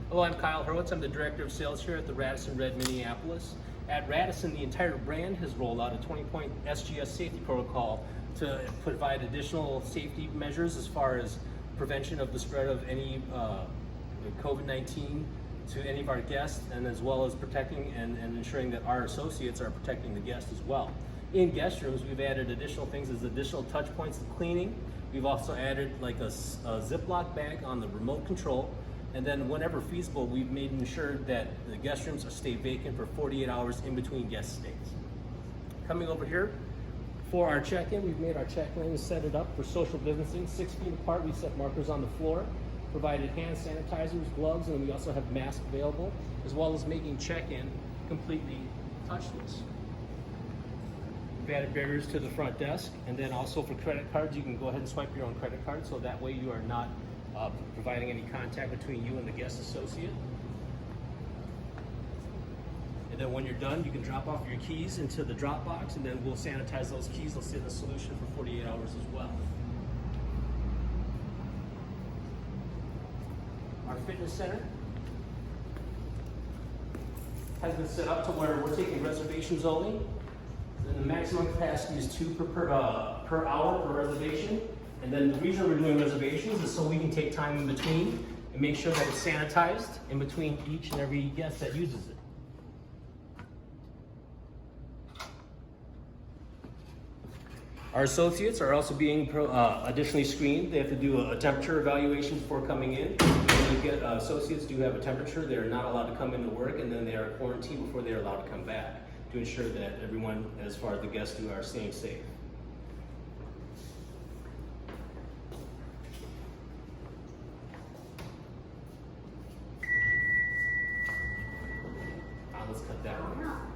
Hello, I'm Kyle Hurwitz. I'm the Director of Sales here at the Radisson Red Minneapolis. At Radisson, the entire brand has rolled out a 20-point SGS safety protocol to provide additional safety measures as far as prevention of the spread of any COVID-19 to any of our guests, and as well as protecting and ensuring that our associates are protecting the guests as well. In guest rooms, we've added additional things as additional touch points of cleaning. We've also added like a Ziploc bag on the remote control. And then whenever feasible, we've made sure that the guest rooms stay vacant for 48 hours in between guest stays. Coming over here, for our check-in, we've made our check lanes, set it up for social distancing, 6 feet apart. We set markers on the floor, provided hand sanitizers, gloves, and we also have masks available, as well as making check-in completely touchless. We've added barriers to the front desk, and then also for credit cards, you can go ahead and swipe your own credit card, so that way you are not providing any contact between you and the guest associate. And then when you're done, you can drop off your keys into the drop box, and then we'll sanitize those keys. They'll sit in the solution for 48 hours as well. Our fitness center has been set up to where we're taking reservations only. And the maximum capacity is 2 per hour per reservation. And then the reason we're doing reservations is so we can take time in between and make sure that it's sanitized in between each and every guest that uses it. Our associates are also being additionally screened. They have to do a temperature evaluation before coming in. When you get associates do have a temperature, they're not allowed to come into work, and then they are quarantined before they're allowed to come back to ensure that everyone, as far as the guests do, are staying safe. Let's cut that one.